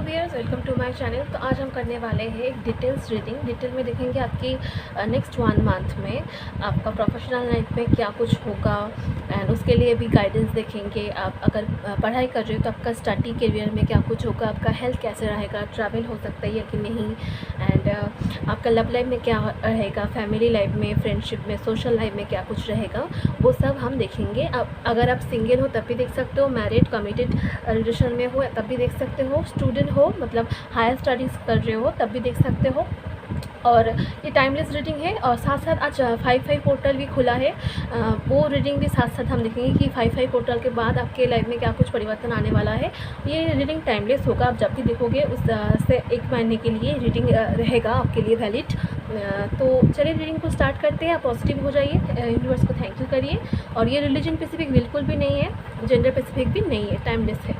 Viewers, welcome to my channel. तो आज हम करने वाले हैं एक डिटेल में देखेंगे आपकी नेक्स्ट 1 मंथ में आपका प्रोफेशनल लाइफ में क्या कुछ होगा एंड उसके लिए भी गाइडेंस देखेंगे। आप अगर पढ़ाई कर रहे हो तो आपका स्टडी करियर में क्या कुछ होगा, आपका हेल्थ कैसे रहेगा, ट्रैवल हो सकता है या कि नहीं, एंड आपका लव लाइफ में क्या रहेगा, फैमिली लाइफ में, फ्रेंडशिप में, सोशल लाइफ में क्या कुछ रहेगा, वो सब हम देखेंगे। अगर आप सिंगल हो तब भी देख सकते हो, मैरिड कमिटेड रिलेशन में हो तब भी देख सकते हो, स्टूडेंट हो मतलब हायर स्टडीज़ कर रहे हो तब भी देख सकते हो। और ये टाइमलेस रीडिंग है और साथ साथ आज 5 पोर्टल भी खुला है, वो रीडिंग भी साथ साथ हम देखेंगे कि 5 पोर्टल के बाद आपके लाइफ में क्या कुछ परिवर्तन आने वाला है। ये रीडिंग टाइमलेस होगा, आप जब भी देखोगे उस से 1 महीने के लिए रीडिंग रहेगा आपके लिए वैलिड। तो चलिए रीडिंग को स्टार्ट करते हैं। आप पॉजिटिव हो जाइए, यूनिवर्स को थैंक यू करिए। और ये रिलीजन स्पेसिफिक बिल्कुल भी नहीं है, जेंडर स्पेसिफिक भी नहीं है, टाइमलेस है।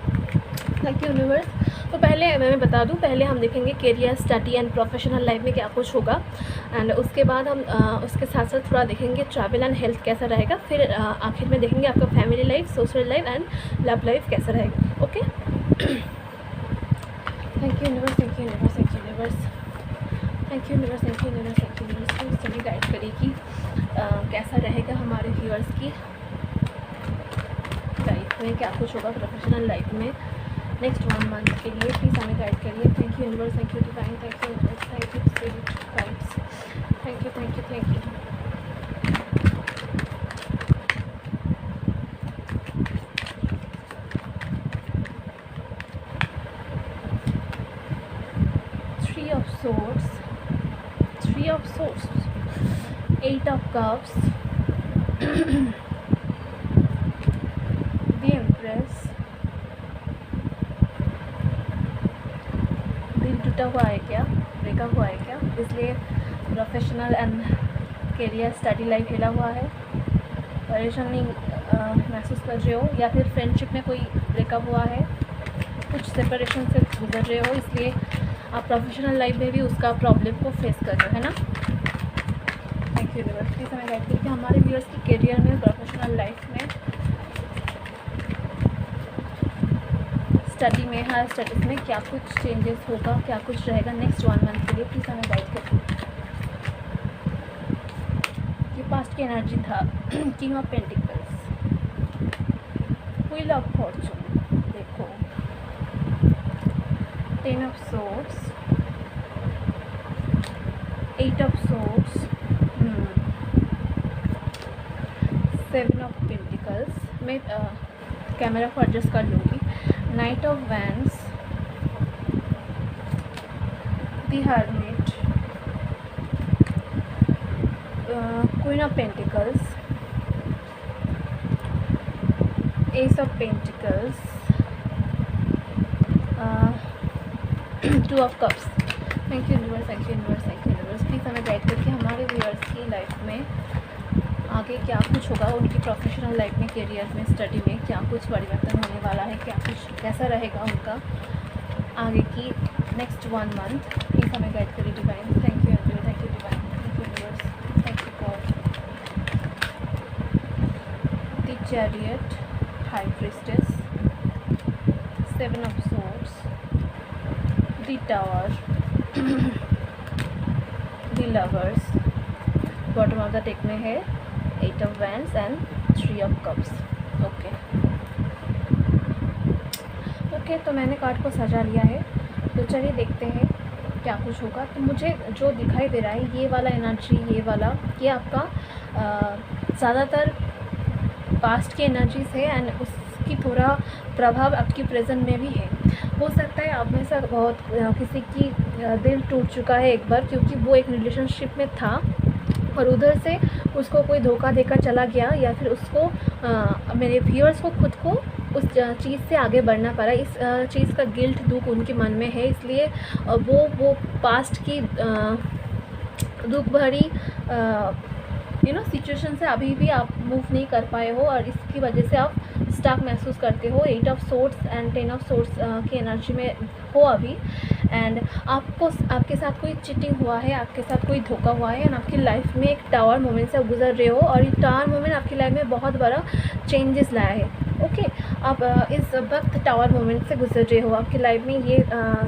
Thank you universe. तो पहले मैं बता दूं, पहले हम देखेंगे career, study and professional life में क्या कुछ होगा, एंड उसके बाद हम उसके साथ साथ थोड़ा देखेंगे ट्रैवल एंड हेल्थ कैसा रहेगा। फिर आखिर में देखेंगे आपका family life, social life and love life कैसा रहेगा। Okay, thank you universe, thank you universe, thank you universe, thank you universe, thank you universe, thank you universe. तो चलिए गाइड करेगी कैसा रहेगा हमारे व्यूअर्स की लाइफ में, क्या कुछ होगा प्रोफेशनल लाइफ में नेक्स्ट 1 मंथ के लिए। प्लीज़ हमें गाइड करिए। Thank you universe, thank you divine, thank you universe, thank you spirit guides, thank you, thank you, thank you. 3 of swords, 3 of swords, 8 of cups, the empress, दिल टूटा हुआ है क्या, breakup हुआ है क्या, इसलिए professional and career study life हिला हुआ है, परेशानी महसूस कर रहे हो, या फिर फ्रेंडशिप में कोई ब्रेकअप हुआ है, कुछ सेपरेशन से गुजर रहे हो, इसलिए आप प्रोफेशनल लाइफ में भी उसका प्रॉब्लम को फेस कर रहे हो, है ना। Thank you universe. प्लीज़ हमें गाइड करके हमारे व्यूअर्स की करियर में, प्रोफेशनल लाइफ में, स्टडी में, हायर स्टडीज़ में क्या कुछ चेंजेस होगा, क्या कुछ रहेगा नेक्स्ट 1 मंथ के लिए। प्लीज़ हमें गाइड करिए। ये पास्ट की एनर्जी था, king of pentacles, wheel of Fortune, देखो 10 of swords, 8 of swords, 7 of pentacles. मैं कैमरा को एडजस्ट कर लूँगी। Night of wands, the hermit, queen of pentacles, S of pentacles, 2 of cups. Thank you universe, thank you universe, thank you universe. Please हमें guide करके हमारे viewers की life में आगे क्या कुछ होगा, उनकी प्रोफेशनल लाइफ में, करियर में, स्टडी में क्या कुछ परिवर्तन होने वाला है, क्या कुछ कैसा रहेगा उनका आगे की नेक्स्ट 1 मंथ। प्लीज़ हमें गाइड करिए divine. Thank you angel, thank you divine, thank you universe, thank you God. The chariot, high priestess, 7 of swords, the tower, the lovers, bottom of the deck में है 8 of wands and 3 of cups. Okay, तो मैंने card को सजा लिया है, तो चलिए देखते हैं क्या कुछ होगा। तो मुझे जो दिखाई दे रहा है ये वाला एनर्जी, ये वाला, ये आपका ज़्यादातर पास्ट की एनर्जीज है एंड उसकी थोड़ा प्रभाव आपकी प्रेजेंट में भी है। हो सकता है आप में से बहुत किसी की दिल टूट चुका है एक बार, क्योंकि वो एक रिलेशनशिप में था और उधर से उसको कोई धोखा देकर चला गया, या फिर उसको मेरे व्यूअर्स को खुद को उस चीज़ से आगे बढ़ना पड़ा। इस चीज़ का गिल्ट, दुख उनके मन में है, इसलिए वो पास्ट की दुख भरी सिचुएशन से अभी भी आप मूव नहीं कर पाए हो और इसकी वजह से आप स्टक महसूस करते हो। 8 of swords and 10 of swords की एनर्जी में हो अभी, एंड आपके साथ कोई चीटिंग हुआ है, आपके साथ कोई धोखा हुआ है, एंड आपकी लाइफ में एक टावर मोमेंट से गुजर रहे हो और ये टावर मोमेंट आपकी लाइफ में बहुत बड़ा चेंजेस लाया है। ओके। आप इस वक्त टावर मोमेंट से गुजर रहे हो, आपकी लाइफ में ये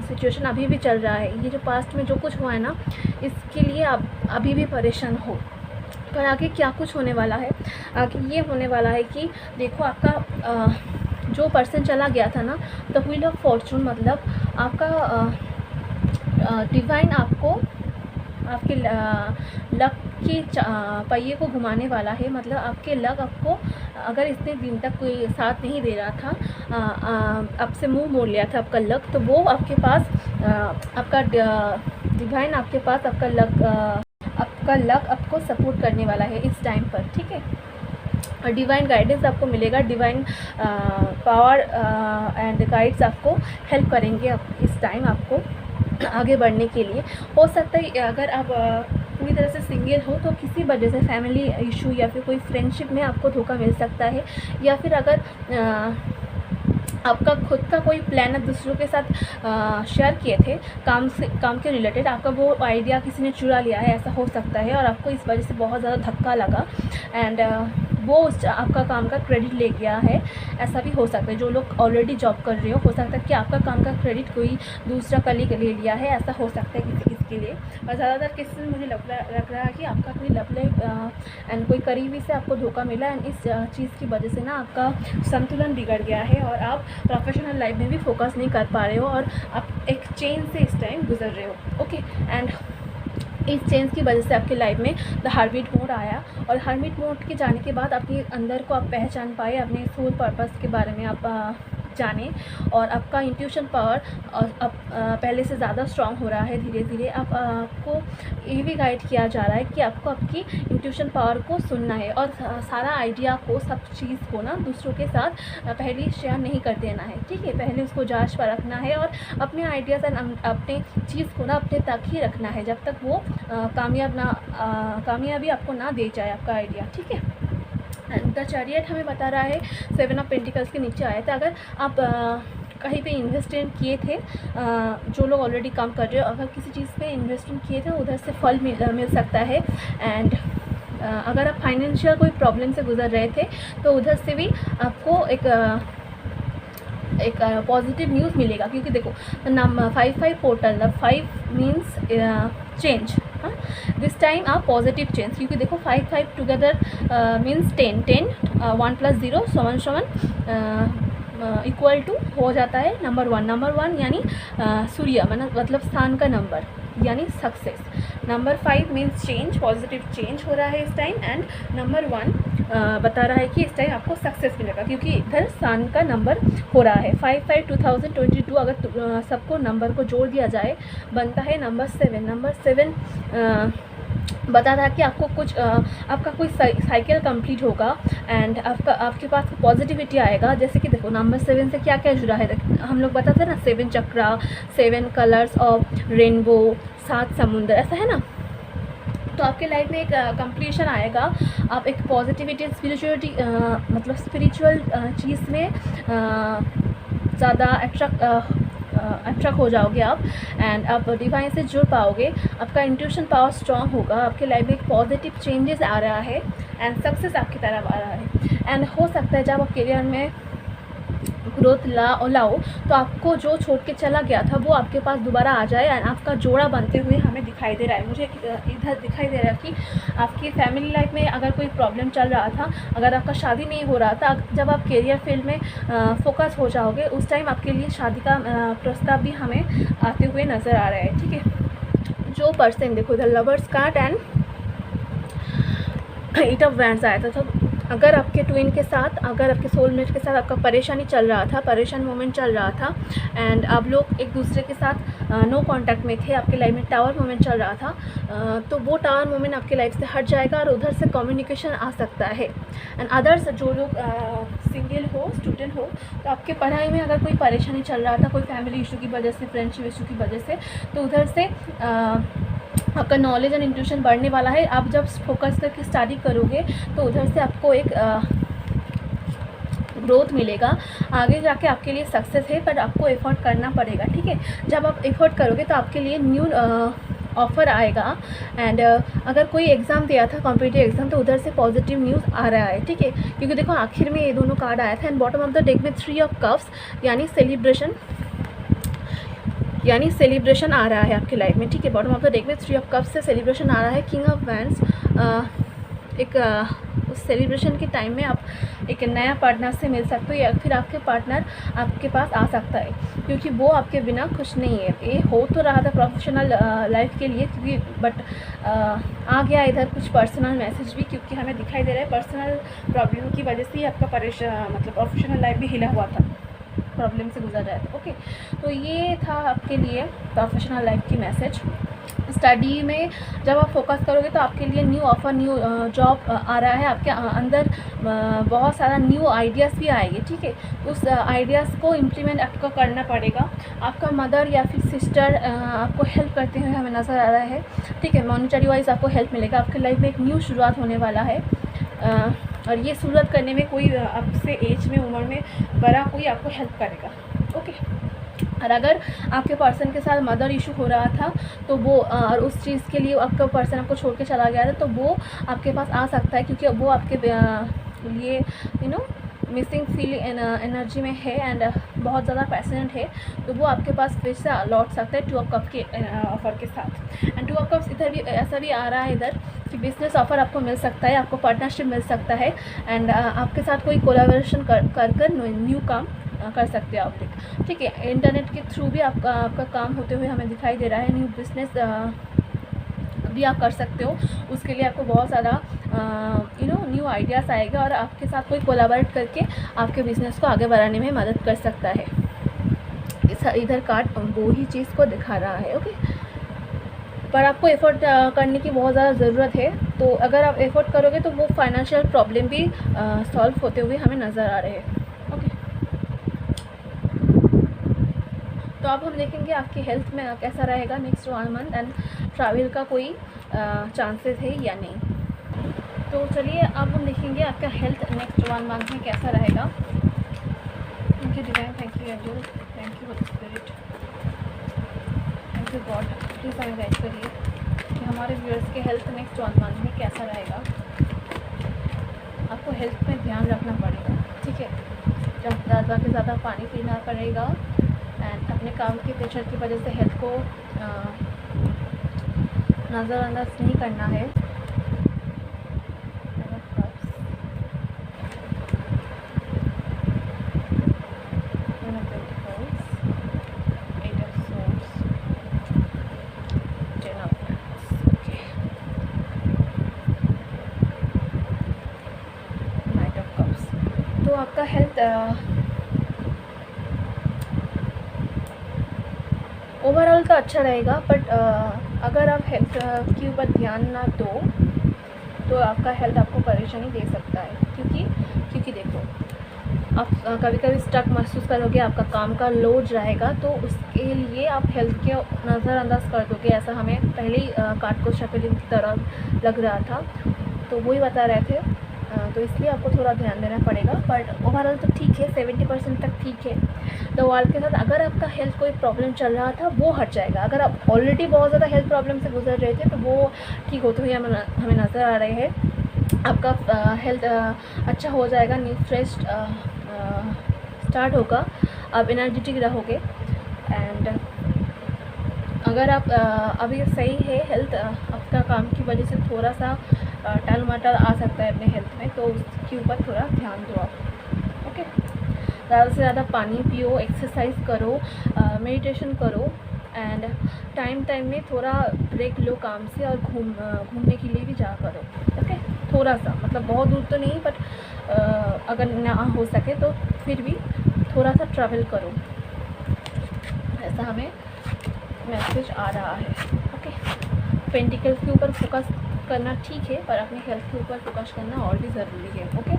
सिचुएशन अभी भी चल रहा है, ये जो पास्ट में जो कुछ हुआ है ना, इसके लिए आप अभी भी परेशान हो। पर आगे क्या कुछ होने वाला है, आगे ये होने वाला है कि देखो आपका जो पर्सन चला गया था ना, द व्हील ऑफ फॉर्चून, मतलब आपका डिवाइन आपको आपके लक के पहिए को घुमाने वाला है। मतलब आपके लक आपको अगर इतने दिन तक कोई साथ नहीं दे रहा था, आपसे मुंह मोड़ लिया था आपका लक, तो वो आपके पास आपका डिवाइन आपके पास आपका लक आपको सपोर्ट करने वाला है इस टाइम पर, ठीक है। और डिवाइन गाइडेंस आपको मिलेगा, डिवाइन पावर एंड गाइड्स आपको हेल्प करेंगे इस टाइम आपको आगे बढ़ने के लिए। हो सकता है अगर आप पूरी तरह से सिंगल हो तो किसी वजह से फैमिली इशू या फिर कोई फ्रेंडशिप में आपको धोखा मिल सकता है, या फिर अगर आपका खुद का कोई प्लान आप दूसरों के साथ शेयर किए थे काम के रिलेटेड, आपका वो आइडिया किसी ने चुरा लिया है, ऐसा हो सकता है। और आपको इस वजह से बहुत ज़्यादा धक्का लगा एंड वो आपका काम का क्रेडिट ले गया है, ऐसा भी हो सकता है। जो लोग ऑलरेडी जॉब कर रहे हो सकता है कि आपका काम का क्रेडिट कोई दूसरा कलीग ले लिया है, ऐसा हो सकता है किसी के लिए। और ज़्यादातर केसेस में मुझे लग रहा है कि आपका कोई लव लाइफ एंड कोई करीबी से आपको धोखा मिला एंड इस चीज़ की वजह से ना आपका संतुलन बिगड़ गया है और आप प्रोफेशनल लाइफ में भी फोकस नहीं कर पा रहे हो और आप एक चेंज से इस टाइम गुजर रहे हो। ओके, एंड इस चेंज की वजह से आपकी लाइफ में द हर्मिट मोड आया और हर्मिट मोड के जाने के बाद अपने अंदर को आप पहचान पाए, अपने सोल पर्पस के बारे में आप जाने और आपका इंट्यूशन पावर अब पहले से ज़्यादा स्ट्रांग हो रहा है धीरे धीरे। आपको ये भी गाइड किया जा रहा है कि आपको आपकी इंट्यूशन पावर को सुनना है और सारा आइडिया को, सब चीज़ को ना दूसरों के साथ पहले शेयर नहीं कर देना है, ठीक है। पहले उसको जांच पर रखना है और अपने आइडियाज़ एंड अपने चीज़ को ना अपने तक ही रखना है जब तक वो कामयाबी आपको ना दे जाए आपका आइडिया, ठीक है। द चैरियट हमें बता रहा है 7 ऑफ पेंटिकल्स के नीचे आया था। अगर आप कहीं पे इन्वेस्टमेंट किए थे, जो लोग ऑलरेडी काम कर रहे हो, अगर किसी चीज़ पे इन्वेस्टमेंट किए थे उधर से फल मिल सकता है। एंड अगर आप फाइनेंशियल कोई प्रॉब्लम से गुजर रहे थे तो उधर से भी आपको एक पॉजिटिव न्यूज़ मिलेगा, क्योंकि देखो number 5 portal, the 5 means change, this time आप पॉजिटिव चेंज, क्योंकि देखो 5 टुगेदर मीन्स 10 1 + 0 इक्वल टू हो जाता है नंबर 1 यानी सूर्य मतलब स्थान का नंबर यानी success. Number 5 means change, positive change हो रहा है इस टाइम। एंड नंबर 1 बता रहा है कि इस टाइम आपको सक्सेस मिलेगा, क्योंकि इधर स्थान का नंबर हो रहा है 5 2022। अगर सबको नंबर को जोड़ दिया जाए बनता है नंबर 7। नंबर 7 बता रहा कि आपको कुछ आपका कोई साइकिल कंप्लीट होगा एंड आपके पास पॉजिटिविटी आएगा। जैसे कि देखो नंबर 7 से क्या क्या जुड़ा है, हम लोग बताते हैं ना 7 चक्रा, 7 कलर्स ऑफ रेनबो, 7 समुंदर, ऐसा है ना। तो आपके लाइफ में एक कंप्लीशन आएगा, आप एक पॉजिटिविटी स्पिरिचुअलिटी मतलब स्पिरिचुअल चीज़ में ज़्यादा अट्रैक्ट हो जाओगे आप एंड आप डिवाइन से जुड़ पाओगे। आपका इंट्यूशन पावर स्ट्रांग होगा, आपके लाइफ में एक पॉजिटिव चेंजेस आ रहा है एंड सक्सेस आपकी तरफ आ रहा है। एंड हो सकता है जब आप करियर में ग्रोथ लाओ तो आपको जो छोड़ के चला गया था वो आपके पास दोबारा आ जाए एंड आपका जोड़ा बनते हुए हमें दिखाई दे रहा है। मुझे इधर दिखाई दे रहा है कि आपकी फैमिली लाइफ में अगर कोई प्रॉब्लम चल रहा था, अगर आपका शादी नहीं हो रहा था, जब आप करियर फील्ड में फोकस हो जाओगे उस टाइम आपके लिए शादी का प्रस्ताव भी हमें आते हुए नज़र आ रहा है, ठीक है। जो पर्सन देखो इधर lovers card and 8 of wands आया था। तो अगर आपके ट्विन के साथ, अगर आपके सोलमेट के साथ आपका परेशानी चल रहा था, परेशान मोमेंट चल रहा था एंड आप लोग एक दूसरे के साथ नो कांटेक्ट में थे, आपके लाइफ में टावर मोमेंट चल रहा था, तो वो टावर मोमेंट आपके लाइफ से हट जाएगा और उधर से कम्युनिकेशन आ सकता है। एंड अदर्स जो लोग सिंगल हो, स्टूडेंट हो, तो आपके पढ़ाई में अगर कोई परेशानी चल रहा था, कोई फैमिली इशू की वजह से, फ्रेंडशिप इशू की वजह से, तो उधर से आपका नॉलेज एंड इंट्यूशन बढ़ने वाला है। आप जब फोकस करके स्टडी करोगे तो उधर से आपको एक ग्रोथ मिलेगा, आगे जाके आपके लिए सक्सेस है, पर आपको एफर्ट करना पड़ेगा, ठीक है। जब आप एफर्ट करोगे तो आपके लिए न्यू ऑफ़र आएगा। एंड अगर कोई एग्ज़ाम दिया था कॉम्पिटिटिव एग्ज़ाम तो उधर से पॉजिटिव न्यूज़ आ रहा है, ठीक है, क्योंकि देखो आखिर में ये दोनों कार्ड आया था। And bottom of the deck में 3 ऑफ कप्स यानी सेलिब्रेशन आ रहा है आपकी लाइफ में, ठीक है। बॉटम ऑफ द डेक में 3 ऑफ कप्स से सेलिब्रेशन आ रहा है। किंग ऑफ वैंड्स उस सेलिब्रेशन के टाइम में आप एक नया पार्टनर से मिल सकते हो, या फिर आपके पार्टनर आपके पास आ सकता है, क्योंकि वो आपके बिना खुश नहीं है। ये हो तो रहा था प्रोफेशनल लाइफ के लिए, क्योंकि बट आ गया इधर कुछ पर्सनल मैसेज भी, क्योंकि हमें दिखाई दे रहा है पर्सनल प्रॉब्लम की वजह से ही आपका मतलब प्रोफेशनल लाइफ भी हिला हुआ था, प्रॉब्लम से गुजर रहा था। ओके, तो ये था आपके लिए प्रोफेशनल लाइफ की मैसेज। स्टडी में जब आप फोकस करोगे तो आपके लिए न्यू ऑफ़र, न्यू जॉब आ रहा है, आपके अंदर बहुत सारा न्यू आइडियाज़ भी आएंगे, ठीक है। उस आइडियाज़ को इम्प्लीमेंट आपको करना पड़ेगा। आपका मदर या फिर सिस्टर आपको हेल्प करते हुए हमें नज़र आ रहा है, ठीक है। मॉनिटरी वाइज आपको हेल्प मिलेगा। आपकी लाइफ में एक न्यू शुरुआत होने वाला है, और ये शुरुआत करने में कोई आपसे एज में, उम्र में बड़ा कोई आपको हेल्प करेगा, ओके। और अगर आपके पर्सन के साथ मदर इशू हो रहा था तो वो और उस चीज़ के लिए आपका पर्सन आपको छोड़ के चला गया था, तो वो आपके पास आ सकता है, क्योंकि वो आपके लिए मिसिंग फील एनर्जी में है एंड बहुत ज़्यादा पैशनेट है, तो वो आपके पास फिर से लौट सकता है 2 ऑफ कप के ऑफ़र के साथ। एंड 2 ऑफ कप्स इधर भी ऐसा भी आ रहा है इधर कि बिज़नेस ऑफ़र आपको मिल सकता है, आपको पार्टनरशिप मिल सकता है, एंड आपके साथ कोई कोलैबोरेशन कर न्यू काम कर सकते हो आप, ठीक है। इंटरनेट के थ्रू भी आपका काम होते हुए हमें दिखाई दे रहा है। न्यू बिज़नेस भी आप कर सकते हो, उसके लिए आपको बहुत ज़्यादा न्यू आइडियाज़ आएगा, और आपके साथ कोई कोलैबोरेट करके आपके बिज़नेस को आगे बढ़ाने में मदद कर सकता है। इधर कार्ड वो ही चीज़ को दिखा रहा है, ओके। पर आपको एफ़र्ट करने की बहुत ज़्यादा ज़रूरत है, तो अगर आप एफ़र्ट करोगे तो वो फाइनेंशियल प्रॉब्लम भी सॉल्व होते हुए हमें नज़र आ रहे हैं, ओके। तो अब हम देखेंगे आपकी हेल्थ में कैसा रहेगा नेक्स्ट 1 मंथ, एंड ट्रैवल का कोई चांसेस है या नहीं। तो चलिए अब हम देखेंगे आपका हेल्थ नेक्स्ट 1 मंथ में कैसा रहेगा। Thank you divine, thank you angel, thank you Holi spirit, thank you God. Please हमें गाइड करिए कि हमारे व्यूअर्स के हेल्थ नेक्स्ट 1 मंथ में कैसा रहेगा। आपको हेल्थ में ध्यान रखना पड़ेगा, ठीक है। ज़्यादा से ज़्यादा पानी पीना पड़ेगा, एंड अपने काम के प्रेशर की वजह से हेल्थ को नज़रअंदाज नहीं करना है। तो आपका हेल्थ ओवरऑल तो अच्छा रहेगा, बट अगर आप हेल्थ के ऊपर ध्यान ना दो तो आपका हेल्थ आपको परेशानी दे सकता है, क्योंकि देखो आप कभी कभी स्टक महसूस करोगे, आपका काम का लोड रहेगा, तो उसके लिए आप हेल्थ के नज़रअंदाज कर दोगे। ऐसा हमें पहले ही कार्ड को शफलिंग की तरह लग रहा था, तो वही बता रहे थे। तो इसलिए आपको थोड़ा ध्यान देना पड़ेगा, बट ओवरऑल तो ठीक है, 70% तक ठीक है। तो वर्ल्ड के साथ अगर आपका हेल्थ कोई प्रॉब्लम चल रहा था वो हट जाएगा। अगर आप ऑलरेडी बहुत ज़्यादा हेल्थ प्रॉब्लम से गुजर रहे थे तो वो ठीक होते हुए हमें नज़र आ रहे हैं। आपका हेल्थ अच्छा हो जाएगा, न्यू फ्रेश स्टार्ट होगा, आप एनर्जेटिक रहोगे। एंड अगर आप अभी सही है हेल्थ, आपका काम की वजह से थोड़ा सा टाल मटाल आ सकता है अपने हेल्थ में, तो उसके ऊपर थोड़ा ध्यान दो आप, ओके। ज़्यादा से ज़्यादा पानी पियो, एक्सरसाइज करो, मेडिटेशन करो, एंड टाइम में थोड़ा ब्रेक लो काम से, और घूमने के लिए भी जा करो, ओके। थोड़ा सा, मतलब बहुत दूर तो नहीं, बट अगर ना हो सके तो फिर भी थोड़ा सा ट्रैवल करो, ऐसा हमें मैसेज आ रहा है, ओके। पेंटिकल्स के ऊपर फोकस करना ठीक है, पर अपनी हेल्थ के ऊपर फोकस करना और भी ज़रूरी है, okay.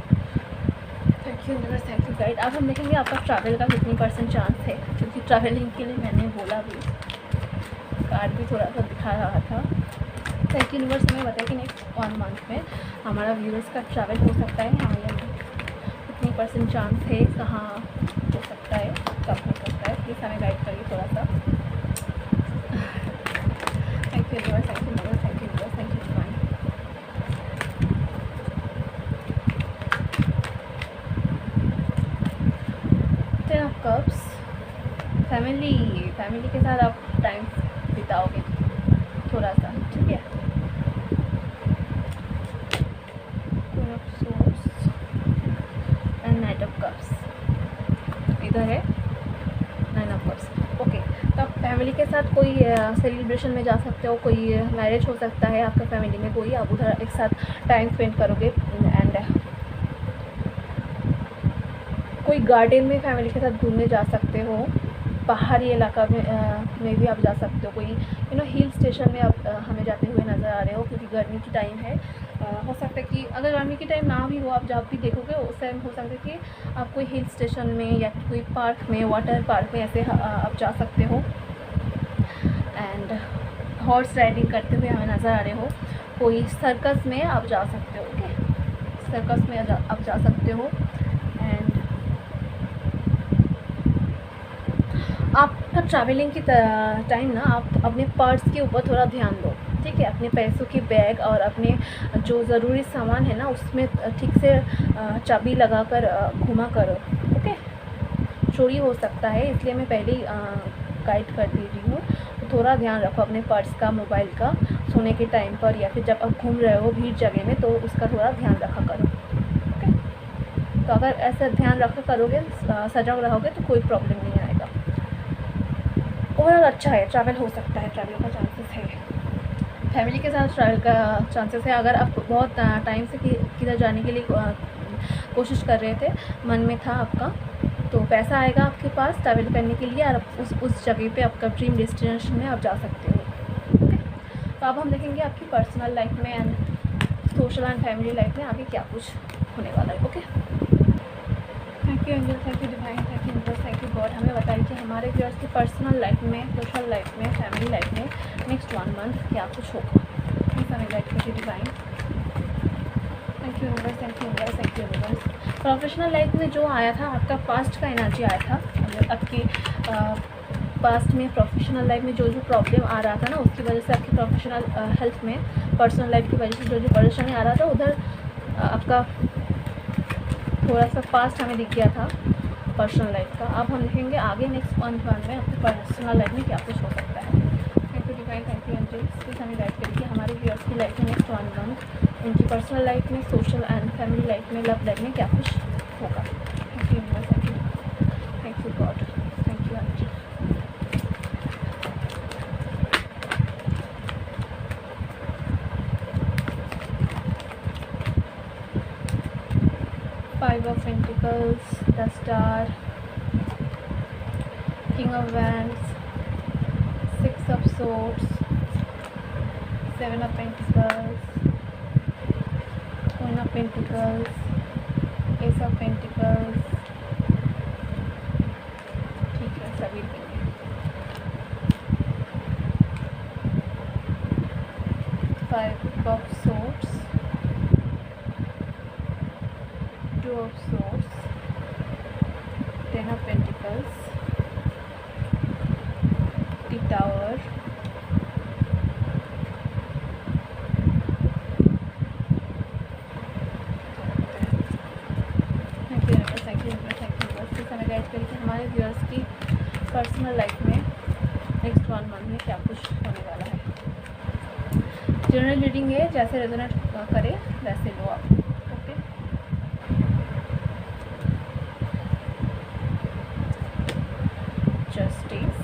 Thank you universe, thank you guide. अब हम देखेंगे आपका ट्रैवल का कितनी % चांस है, क्योंकि ट्रैवलिंग के लिए मैंने बोला भी, कार्ड भी थोड़ा सा दिखा रहा था। थैंक यू यूनिवर्स, हमें बताया कि नेक्स्ट 1 मंथ में हमारा व्यूअर्स का ट्रैवल हो सकता है, हमें कितनी % चांस है, कहाँ हो सकता है, कब हो सकता है, प्लीज़ हमें गाइड करिए थोड़ा सा। Thank you universe. साथ आप टाइम बिताओगे थोड़ा सा, ठीक है। Queen of swords and night of cups, इधर है नाइन ऑफ कप्स। ओके, तो आप फैमिली के साथ कोई सेलिब्रेशन में जा सकते हो, कोई मैरिज हो सकता है आपका फैमिली में कोई, आप उधर एक साथ टाइम स्पेंड करोगे। एंड कोई गार्डन में फैमिली के साथ घूमने जा सकते हो, पहाड़ी इलाका में भी आप जा सकते हो, कोई हिल स्टेशन में आप हमें जाते हुए नज़र आ रहे हो, क्योंकि गर्मी की टाइम है। हो सकता है कि अगर गर्मी की टाइम ना भी हो, आप जब भी देखोगे उस टाइम हो सकता है कि आप कोई हिल स्टेशन में या कोई पार्क में, वाटर पार्क में ऐसे आप जा सकते हो। एंड हॉर्स राइडिंग करते हुए हमें नज़र आ रहे हो, कोई सर्कस में आप जा सकते हो। ओके, सर्कस में आप जा सकते हो। एंड आपका ट्रैवलिंग की टाइम ना आप अपने पर्स के ऊपर थोड़ा ध्यान दो, ठीक है। अपने पैसों की बैग और अपने जो ज़रूरी सामान है ना उसमें ठीक से चाबी लगा कर घुमा करो, ओके। चोरी हो सकता है, इसलिए मैं पहले ही गाइड कर दे रही हूँ। तो थोड़ा ध्यान रखो अपने पर्स का, मोबाइल का, सोने के टाइम पर या फिर जब आप घूम रहे हो भीड़ जगह में, तो उसका थोड़ा ध्यान रखा करो, ओके। तो अगर ऐसा ध्यान रखा करोगे, सजग रहोगे, तो कोई प्रॉब्लम नहीं आएगा। ओवरऑल अच्छा है, ट्रैवल हो सकता है, ट्रैवल का चांसेस है, फैमिली के साथ ट्रैवल का चांसेस है। अगर आप बहुत टाइम से किधर जाने के लिए कोशिश कर रहे थे, मन में था आपका, तो पैसा आएगा आपके पास ट्रैवल करने के लिए, और आप उस जगह पे आपका ड्रीम डेस्टिनेशन में आप जा सकते हो, ओके। तो अब हम देखेंगे आपकी पर्सनल लाइफ में and social and family life में आगे क्या कुछ होने वाला है, okay. Thank you angel, thank you divine, thank you universe, thank you God. हमें बताइए कि हमारे व्यूअर्स की पर्सनल लाइफ में, सोशल लाइफ में, फैमिली लाइफ में नेक्स्ट 1 मंथ क्या कुछ होगा। प्लीज़ हमें गाइड कीजिए divine. Thank you universe, thank you universe, thank you universe. Professional life में जो आया था आपका पास्ट का एनर्जी आया था, आपकी पास्ट में प्रोफेशनल लाइफ में जो प्रॉब्लम आ रहा था ना, उसकी वजह से आपकी प्रोफेशनल हेल्थ में, पर्सनल लाइफ की वजह से जो परेशानी आ रहा था, उधर आपका थोड़ा सा पास्ट हमें दिख गया था पर्सनल लाइफ का। अब हम देखेंगे आगे नेक्स्ट 1 मंथ में आपकी पर्सनल लाइफ में क्या कुछ हो सकता है। Thank you divine, thank you angels. Please हमें गाइड करिए हमारे व्यूअर्स की लाइफ में नेक्स्ट 1 मंथ, उनकी पर्सनल लाइफ में, सोशल एंड फैमिली लाइफ में, लव लाइफ में क्या कुछ होगा। Thank you universe, thank you God, thank you angel. Five of Pentacles, the Star, King of Wands, Six of Swords, Seven of Pentacles, Queen of Pentacles, Ace of Pentacles, ठीक है सभी देंगे। Five of Swords, Two of Swords, Ten of Pentacles, the Tower, thank you universe, thank you universe, thank you universe. इस समय guide करके हमारे viewers की personal life में नेक्स्ट 1 मंथ में क्या कुछ होने वाला है। जनरल रीडिंग है, जैसे रेजोनेट करे वैसे लो आप, ओके। Justice,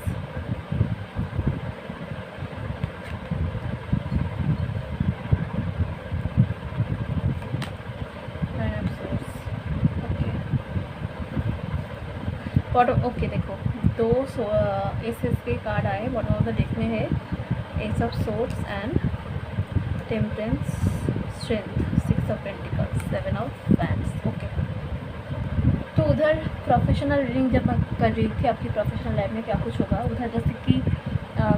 bottom, okay. देखो 2 एसेस के कार्ड आए बॉटम ऑफ द डेक में है, S of swords and temperance, strength, 6 of pentacles, 7 of wands, okay. तो उधर प्रोफेशनल रीडिंग जब मैं कर रही थी आपकी प्रोफेशनल लाइफ में क्या कुछ होगा, उधर जैसे कि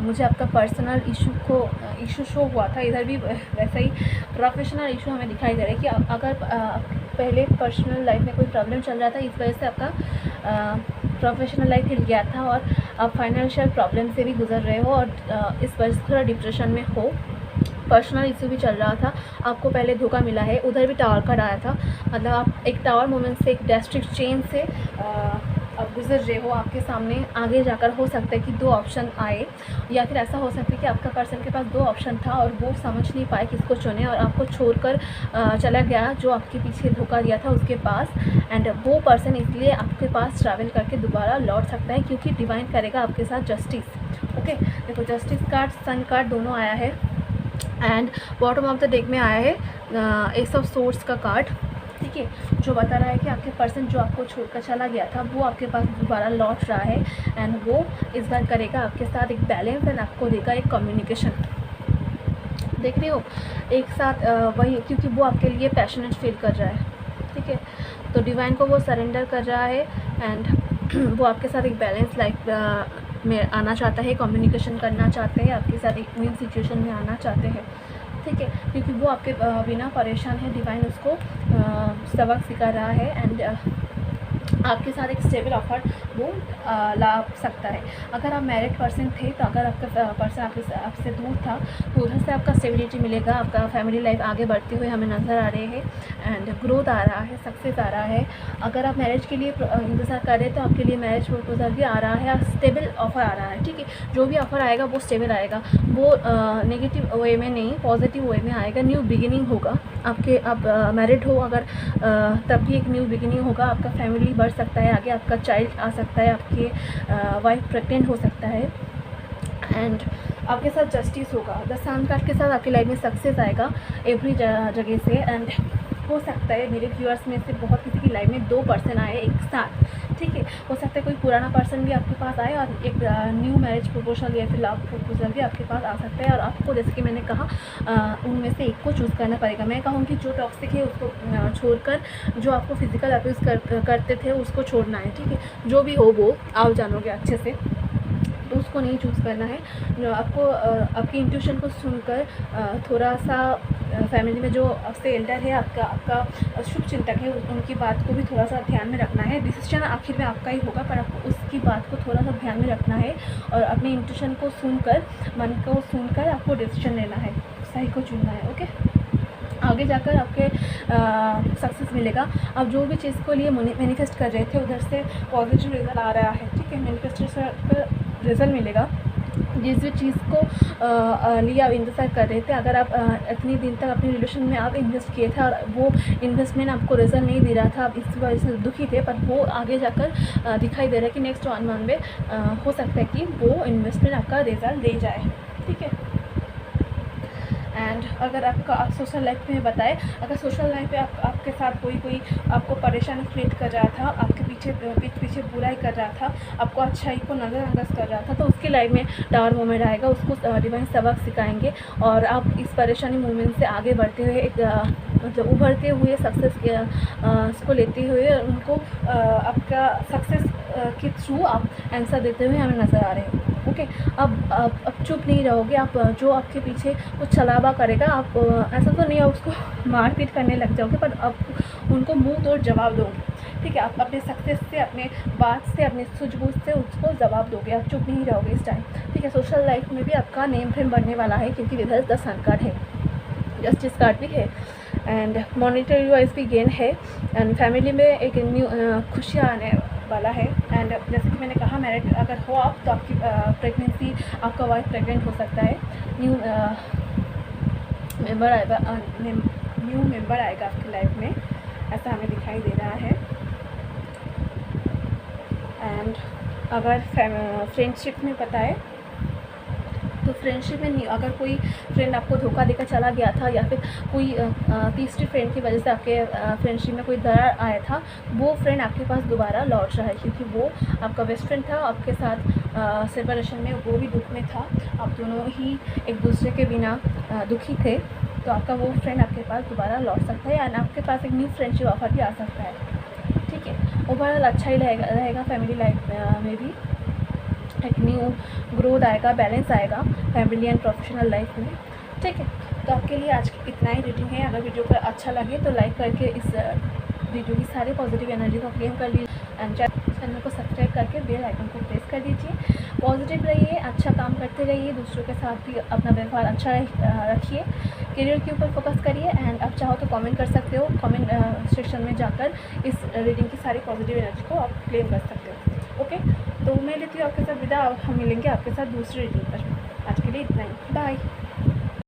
मुझे आपका पर्सनल इशू शो हुआ था, इधर भी वैसा ही प्रोफेशनल इशू हमें दिखाई दे रहा है कि अगर पहले पर्सनल लाइफ में कोई प्रॉब्लम चल रहा था, इस वजह से आपका प्रोफेशनल लाइफ हिल गया था और आप फाइनेंशियल प्रॉब्लम से भी गुजर रहे हो और इस वजह से थोड़ा डिप्रेशन में हो। पर्सनल इशू भी चल रहा था, आपको पहले धोखा मिला है, उधर भी टावर कार्ड आया था, मतलब आप एक टावर मोमेंट से, एक ड्रास्टिक चेंज से अब गुजर रहे हो, आपके सामने आगे जाकर हो सकता है कि 2 ऑप्शन आए, या फिर ऐसा हो सकता है कि आपका पर्सन के पास 2 ऑप्शन था और वो समझ नहीं पाए किसको चुने और आपको छोड़कर चला गया जो आपके पीछे धोखा दिया था उसके पास। एंड वो पर्सन इसलिए आपके पास ट्रैवल करके दोबारा लौट सकता है क्योंकि डिवाइन करेगा आपके साथ जस्टिस। ओके, देखो जस्टिस कार्ड, सन कार्ड दोनों आया है and bottom of the deck में आया है एस ऑफ सोर्ड्स का कार्ड। ठीक है, जो बता रहा है कि आपके पर्सन जो आपको छोड़कर चला गया था वो आपके पास दोबारा लौट रहा है एंड वो इस बार करेगा आपके साथ एक बैलेंस एंड आपको देगा एक कम्युनिकेशन। देख रहे हो एक साथ वही, क्योंकि वो आपके लिए पैशनेट फील कर रहा है। ठीक है, तो डिवाइन को वो सरेंडर कर रहा है एंड वो आपके साथ एक बैलेंस लाइफ में आना चाहता है, कम्युनिकेशन करना चाहते हैं, आपके साथ एक विन सिचुएशन में आना चाहते हैं। ठीक है, क्योंकि वो आपके बिना परेशान है, डिवाइन उसको सबक सिखा रहा है एंड आपके साथ एक स्टेबल ऑफर वो ला सकता है। अगर आप मैरिड पर्सन थे तो अगर आपका पर्सन आपसे दूर था तो उधर से आपका स्टेबिलिटी मिलेगा, आपका फैमिली लाइफ आगे बढ़ते हुए हमें नज़र आ रहे हैं एंड ग्रोथ आ रहा है, सक्सेस आ रहा है। अगर आप मैरिज के लिए इंतज़ार कर रहे हैं तो आपके लिए मैरिज प्रपोजल भी आ रहा है, स्टेबल ऑफ़र आ रहा है। ठीक है, जो भी ऑफ़र आएगा वो स्टेबल आएगा, वो नेगेटिव वे में नहीं पॉजिटिव वे में आएगा। न्यू बिगिनिंग होगा आपके, आप मैरिड हो अगर तब भी एक न्यू बिगिनिंग होगा, आपका फैमिली बढ़ सकता है आगे, आपका चाइल्ड आ सकता है, आपके वाइफ प्रेग्नेंट हो सकता है एंड आपके साथ जस्टिस होगा। द सन कार्ड के साथ आपकी लाइफ में सक्सेस आएगा एवरी जगह से एंड हो सकता है मेरे व्यूअर्स में से बहुत किसी की लाइफ में 2 पर्सन आए एक साथ। ठीक है, हो सकता है कोई पुराना पर्सन भी आपके पास आए और एक न्यू मैरिज प्रपोजल या फिर लव प्रपोजल भी आपके पास आ सकता है और आपको जैसे कि मैंने कहा उनमें से एक को चूज़ करना पड़ेगा। मैं कहूँगी जो टॉक्सिक है उसको छोड़कर जो आपको फिजिकल अब्यूज़ करते थे उसको छोड़ना है। ठीक है, जो भी हो वो आप जानोगे अच्छे से, तो उसको नहीं चूज़ करना है। जो आपको आपकी इंट्यूशन को सुनकर थोड़ा सा फैमिली में जो आपसे एल्डर है, आपका शुभ चिंतक है, उनकी बात को भी थोड़ा सा ध्यान में रखना है। डिसीजन आखिर में आपका ही होगा पर आपको उसकी बात को थोड़ा सा ध्यान में रखना है और अपनी इंट्यूशन को सुनकर, मन को सुनकर आपको डिसीजन लेना है, सही को चुनना है। ओके, आगे जाकर आपके सक्सेस मिलेगा। आप जो भी चीज़ को लिए मैनिफेस्ट कर रहे थे उधर से पॉजिटिव रिजल्ट आ रहा है। ठीक है, मैनिफेस्टेशन का रिजल्ट मिलेगा। जिस भी चीज़ को लिए आप इंतज़ार कर रहे थे, अगर आप इतनी दिन तक अपनी रिलेशन में आप इन्वेस्ट किए थे और वो इन्वेस्टमेंट आपको रिजल्ट नहीं दे रहा था, आप इस वजह से दुखी थे, पर वो आगे जाकर दिखाई दे रहा है कि नेक्स्ट 1 मंथ में हो सकता है कि वो इन्वेस्टमेंट आपका रिजल्ट दे जाए। ठीक है, एंड अगर आप सोशल लाइफ में बताएं, अगर सोशल लाइफ में आपके साथ कोई आपको परेशानी क्रिएट कर रहा था, आपके पीछे बुराई कर रहा था, आपको अच्छाई को नज़रअंदाज कर रहा था, तो उसकी लाइफ में टावर मोमेंट आएगा, उसको डिवाइन सबक सिखाएंगे और आप इस परेशानी मोमेंट से आगे बढ़ते हुए एक मतलब उभरते हुए सक्सेस को लेते हुए उनको आपका सक्सेस के थ्रू आप आंसर देते हुए हमें नज़र आ रहे हैं। ओके, अब चुप नहीं रहोगे, आप जो आपके पीछे कुछ छलावा करेगा आप ऐसा तो नहीं है उसको मारपीट करने लग जाओगे, पर आप उनको मुंह तोड़ जवाब दोगे। ठीक है, आप अपने सक्सेस से, अपने बात से, अपने सूझबूझ से उसको जवाब दोगे, आप चुप नहीं रहोगे इस टाइम। ठीक है, सोशल लाइफ में भी आपका नेम फ्रेम बढ़ने वाला है क्योंकि इधर द सन कार्ड है, जस्टिस कार्ड भी है एंड मॉनिटरी वाइज भी गेन है एंड फैमिली में एक न्यू खुशियाँ आने वाला है। एंड जैसे कि मैंने कहा मैरिड अगर हो आप तो आपकी प्रेगनेंसी, आपका वाइफ प्रेग्नेंट हो सकता है, न्यू मेंबर आएगा आपकी लाइफ में, ऐसा हमें दिखाई दे रहा है। एंड अगर फ्रेंडशिप में बताए तो फ्रेंडशिप में नहीं, अगर कोई फ्रेंड आपको धोखा देकर चला गया था या फिर कोई तीसरी फ्रेंड की वजह से आपके फ्रेंडशिप में कोई दरार आया था, वो फ्रेंड आपके पास दोबारा लौट रहा है क्योंकि वो आपका बेस्ट फ्रेंड था, आपके साथ सेपरेशन में वो भी दुख में था, आप दोनों ही एक दूसरे के बिना दुखी थे, तो आपका वो फ्रेंड आपके पास दोबारा लौट सकता है एंड आपके पास एक न्यू फ्रेंडशिप ऑफर भी आ सकता है। ठीक है, ओवरऑल अच्छा ही रहेगा फैमिली लाइफ में भी एक न्यू ग्रोथ आएगा, बैलेंस आएगा फैमिली एंड प्रोफेशनल लाइफ में। ठीक है, तो आपके लिए आज इतना ही रीडिंग है। अगर वीडियो पर अच्छा लगे तो लाइक करके इस वीडियो की सारी पॉजिटिव एनर्जी को क्लेम कर लीजिए एंड चैनल को सब्सक्राइब करके बेल आइकन को प्रेस कर दीजिए। पॉजिटिव रहिए, अच्छा काम करते रहिए, दूसरों के साथ भी अपना व्यवहार अच्छा रखिए, करियर के ऊपर फोकस करिए एंड आप चाहो तो कमेंट कर सकते हो, कमेंट सेक्शन में जाकर इस रीडिंग की सारी पॉजिटिव एनर्जी को आप क्लेम कर सकते हो। ओके, तो मैं लेती हूँ आपके साथ विदा। हम मिलेंगे आपके साथ दूसरी रीडिंग पर। आज के लिए इतना ही, बाय।